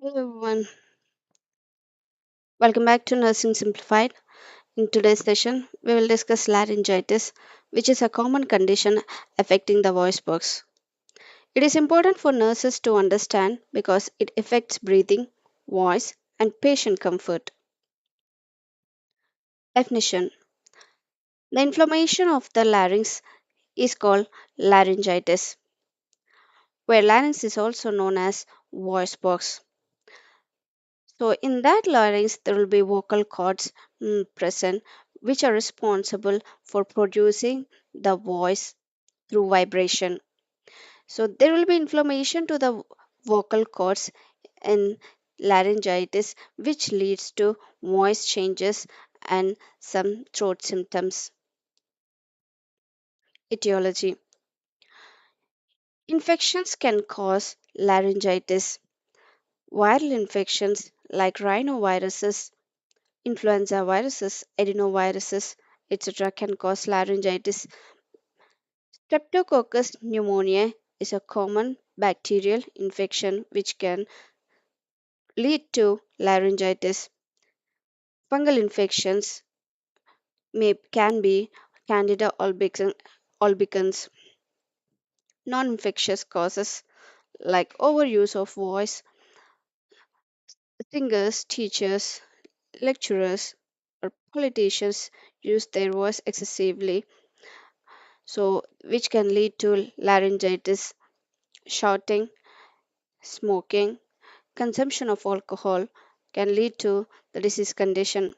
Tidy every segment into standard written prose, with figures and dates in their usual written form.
Hello everyone, welcome back to Nursing Simplified. In today's session, we will discuss laryngitis, which is a common condition affecting the voice box. It is important for nurses to understand because it affects breathing, voice, and patient comfort. Definition: the inflammation of the larynx is called laryngitis, where larynx is also known as voice box. So, in that larynx, there will be vocal cords present, which are responsible for producing the voice through vibration. So, there will be inflammation to the vocal cords in laryngitis, which leads to voice changes and some throat symptoms. Etiology: infections can cause laryngitis. Viral infections like rhinoviruses, influenza viruses, adenoviruses, etc., can cause laryngitis. Streptococcus pneumoniae is a common bacterial infection which can lead to laryngitis. Fungal infections can be Candida albicans. Non-infectious causes like overuse of voice, singers, teachers, lecturers, or politicians use their voice excessively, so which can lead to laryngitis. Shouting, smoking, consumption of alcohol can lead to the disease condition.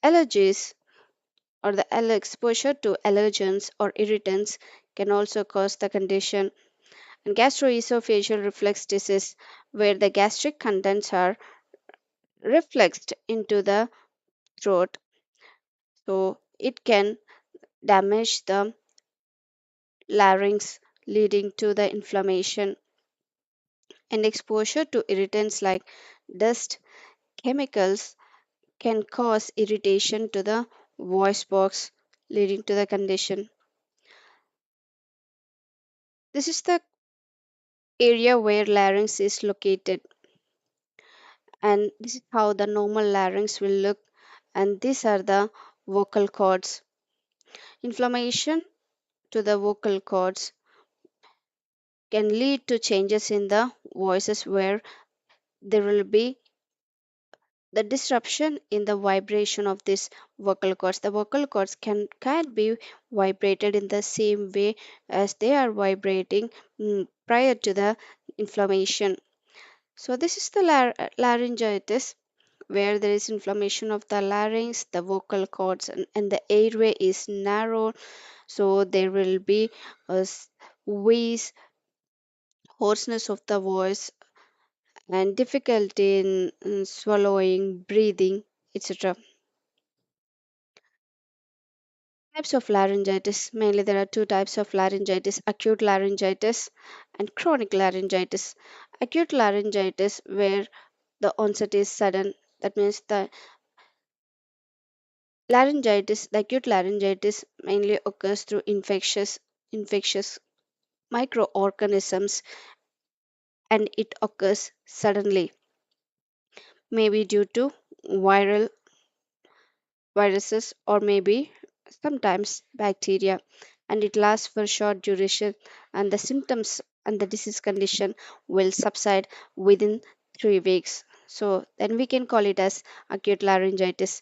Allergies or the exposure to allergens or irritants can also cause the condition. And gastroesophageal reflux disease, where the gastric contents are refluxed into the throat, so it can damage the larynx, leading to the inflammation. And exposure to irritants like dust, chemicals can cause irritation to the voice box, leading to the condition. This is the area where larynx is located, and this is how the normal larynx will look. And these are the vocal cords. Inflammation to the vocal cords can lead to changes in the voices where there will be the disruption in the vibration of these vocal cords. The vocal cords can be vibrated in the same way as they are vibrating prior to the inflammation. So this is the laryngitis, where there is inflammation of the larynx, the vocal cords, and the airway is narrow, so there will be a wheeze, hoarseness of the voice, and difficulty in swallowing, breathing, etc. Types of laryngitis: mainly there are two types of laryngitis: acute laryngitis and chronic laryngitis. Acute laryngitis, where the onset is sudden, that means the acute laryngitis mainly occurs through infectious microorganisms, and it occurs suddenly, maybe due to viral viruses or maybe sometimes bacteria, and it lasts for short duration, and the symptoms and the disease condition will subside within 3 weeks. So then we can call it as acute laryngitis.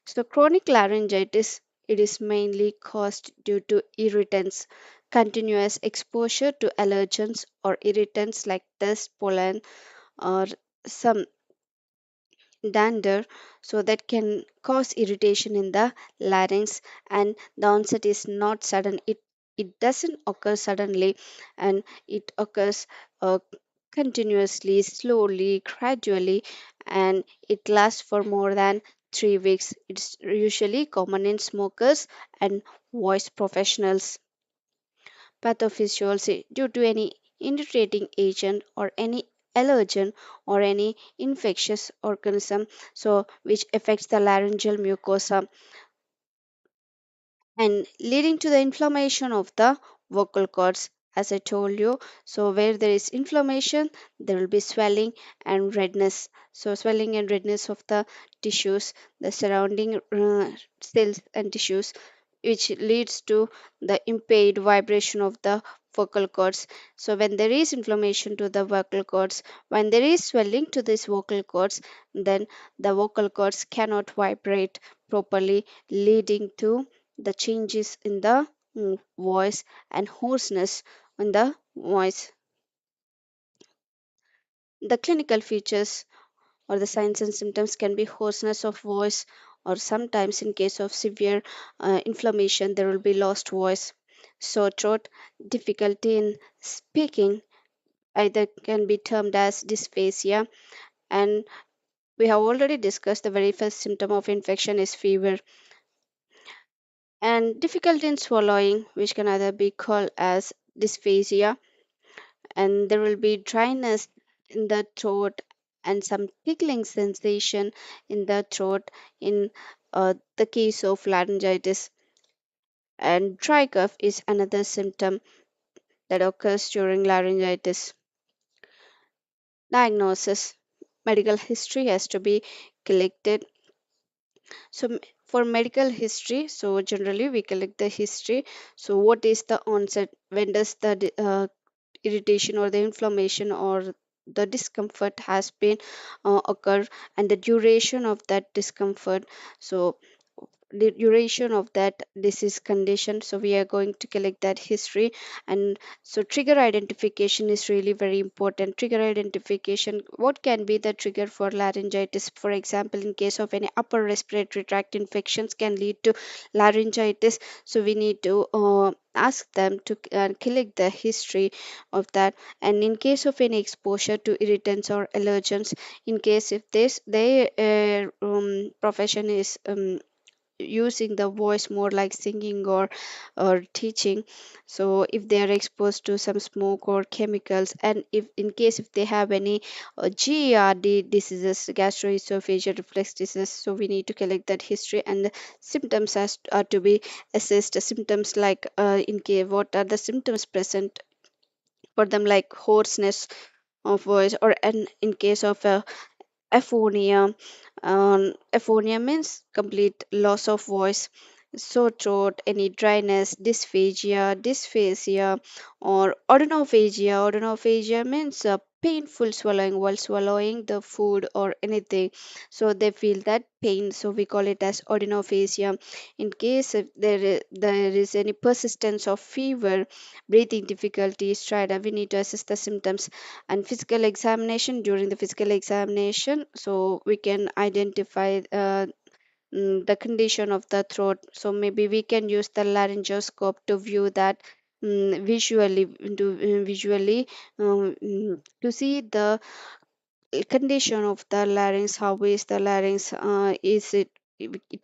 So chronic laryngitis, it is mainly caused due to irritants, continuous exposure to allergens or irritants like dust, pollen, or some dander, so that can cause irritation in the larynx. And the onset is not sudden, it doesn't occur suddenly, and it occurs uh, continuously, slowly, gradually, and it lasts for more than 3 weeks. It's usually common in smokers and voice professionals. Pathophysiology: due to any irritating agent or any allergen or any infectious organism, so which affects the laryngeal mucosa and leading to the inflammation of the vocal cords. as I told you. So where there is inflammation, there will be swelling and redness. So swelling and redness of the tissues, the surrounding cells and tissues, which leads to the impaired vibration of the vocal cords. So when there is inflammation to the vocal cords, when there is swelling to these vocal cords, then the vocal cords cannot vibrate properly, leading to the changes in the voice and hoarseness in the voice. The clinical features or the signs and symptoms can be hoarseness of voice, or sometimes in case of severe inflammation there will be lost voice, sore throat, difficulty in speaking, either can be termed as dysphasia. And we have already discussed the very first symptom of infection is fever, and difficulty in swallowing, which can either be called as dysphasia, and there will be dryness in the throat and some tickling sensation in the throat in the case of laryngitis. And dry cough is another symptom that occurs during laryngitis. Diagnosis: medical history has to be collected. So for medical history, so generally we collect the history. So what is the onset, when does the irritation or the inflammation or the discomfort has been occur, and the duration of that discomfort. So the duration of that disease condition, so we are going to collect that history. And so trigger identification is really very important. Trigger identification: what can be the trigger for laryngitis? For example, in case of any upper respiratory tract infections can lead to laryngitis, so we need to ask them to collect the history of that. And in case of any exposure to irritants or allergens, in case if this they profession is using the voice more like singing or teaching, so if they are exposed to some smoke or chemicals, and if in case if they have any GERD diseases, gastroesophageal reflux disease, so we need to collect that history. And the symptoms are to be assessed. Symptoms like in case what are the symptoms present for them, like hoarseness of voice, or in case of aphonia. Aphonia means complete loss of voice. Sore throat, any dryness, dysphasia, or odonophagia. Odonophagia means painful swallowing while swallowing the food or anything. So they feel that pain, so we call it as odonophagia. In case if there is any persistence of fever, breathing difficulty, stridor, we need to assess the symptoms. And physical examination: during the physical examination, so we can identify the condition of the throat. So maybe we can use the laryngoscope to view that visually, visually to see the condition of the larynx. How is the larynx? Is it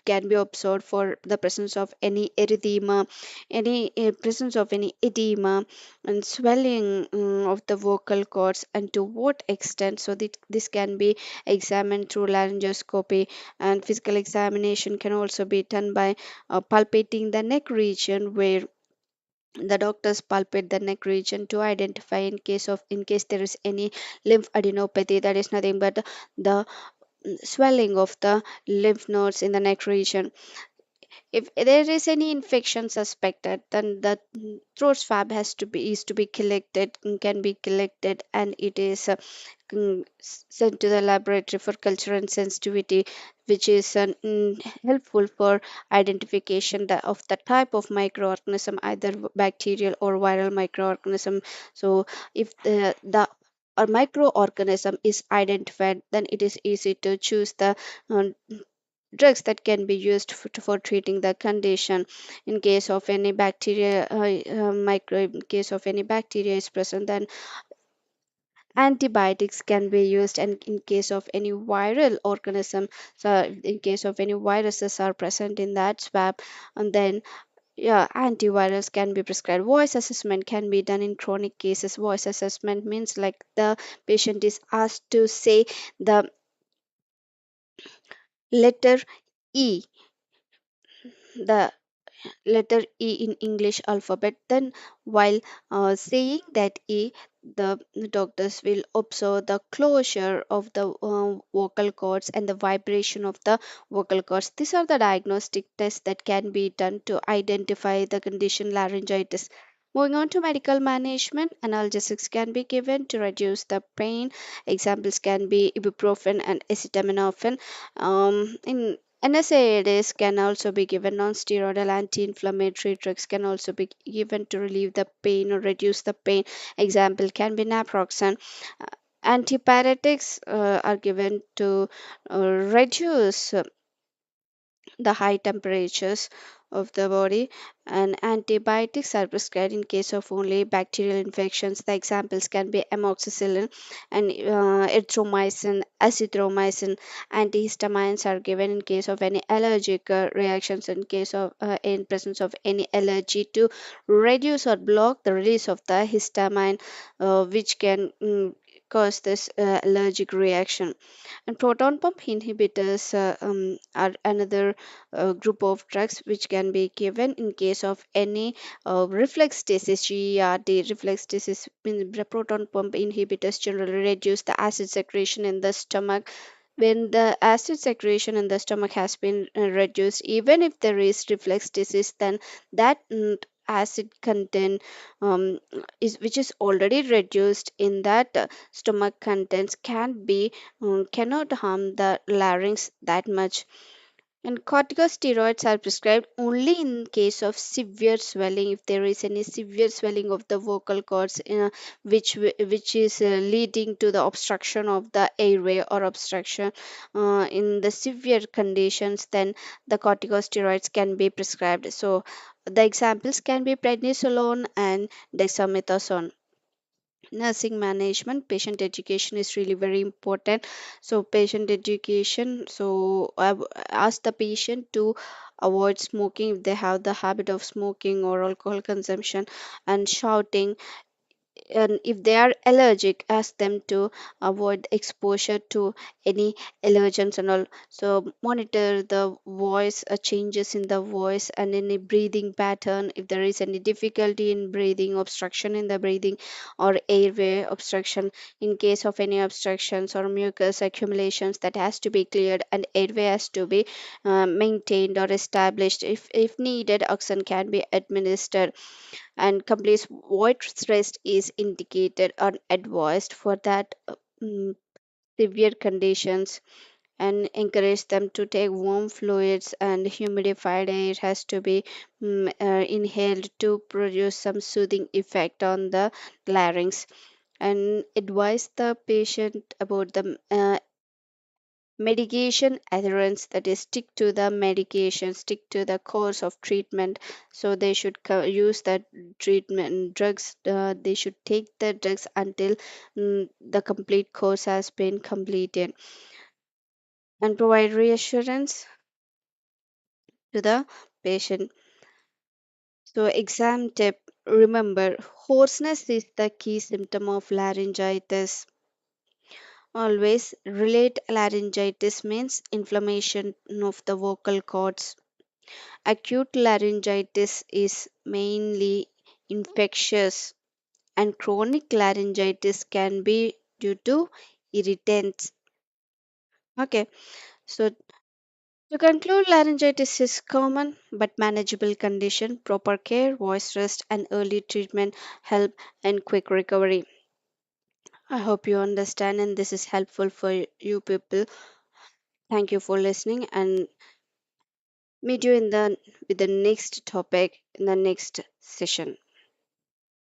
can be observed for the presence of any erythema, any presence of any edema and swelling of the vocal cords, and to what extent. So this can be examined through laryngoscopy. And physical examination can also be done by palpating the neck region, where the doctors palpate the neck region to identify in case there is any lymph adenopathy. That is nothing but the swelling of the lymph nodes in the neck region. If there is any infection suspected, then the throat swab has to be is to be collected, can be collected, and it is sent to the laboratory for culture and sensitivity, which is helpful for identification of the type of microorganism, either bacterial or viral microorganism. So if the a microorganism is identified, then it is easy to choose the uh, drugs that can be used for treating the condition. In case of any bacteria in case of any bacteria is present, then antibiotics can be used. And in case of any viral organism, so in case of any viruses are present in that swab, and then yeah, antivirals can be prescribed. Voice assessment can be done in chronic cases. Voice assessment means like the patient is asked to say the letter E, the letter E in English alphabet. Then, while saying that E, the doctors will observe the closure of the vocal cords and the vibration of the vocal cords. These are the diagnostic tests that can be done to identify the condition laryngitis. Moving on to medical management, analgesics can be given to reduce the pain. Examples can be ibuprofen and acetaminophen. In NSAIDs can also be given. Non-steroidal anti-inflammatory drugs can also be given to relieve the pain or reduce the pain. Example can be naproxen. Uh, Antipyretics are given to reduce the high temperatures of the body, and antibiotics are prescribed in case of only bacterial infections. The examples can be amoxicillin and erythromycin, azithromycin. Antihistamines are given in case of any allergic reactions, in case of in presence of any allergy, to reduce or block the release of the histamine, which can cause this allergic reaction. And proton pump inhibitors are another group of drugs which can be given in case of any reflex disease, GERD. Reflex disease means the proton pump inhibitors generally reduce the acid secretion in the stomach. When the acid secretion in the stomach has been reduced, even if there is reflex disease, then that acid content is which is already reduced in that stomach contents cannot harm the larynx that much. And corticosteroids are prescribed only in case of severe swelling. If there is any severe swelling of the vocal cords, which is leading to the obstruction of the airway or obstruction in the severe conditions, then the corticosteroids can be prescribed. So the examples can be prednisolone and dexamethasone. Nursing management, patient education is really very important. So patient education, so ask the patient to avoid smoking if they have the habit of smoking or alcohol consumption and shouting. And if they are allergic, ask them to avoid exposure to any allergens and all. So monitor the voice changes in the voice and any breathing pattern. If there is any difficulty in breathing, obstruction in the breathing or airway obstruction, in case of any obstructions or mucus accumulations, that has to be cleared and airway has to be maintained or established. If needed, oxygen can be administered, and complete void rest is indicated or advised for that severe conditions. And encourage them to take warm fluids, and humidified air has to be inhaled to produce some soothing effect on the larynx. And advise the patient about the medication adherence, that is stick to the medication, stick to the course of treatment. So they should use that treatment drugs, they should take the drugs until the complete course has been completed. And provide reassurance to the patient. So exam tip, remember, hoarseness is the key symptom of laryngitis. Always relate laryngitis means inflammation of the vocal cords. Acute laryngitis is mainly infectious, and chronic laryngitis can be due to irritants. Okay, so to conclude, laryngitis is common but manageable condition. Proper care, voice rest, and early treatment help in quick recovery. I hope you understand and this is helpful for you people. Thank you for listening, and meet you in the with the next topic in the next session.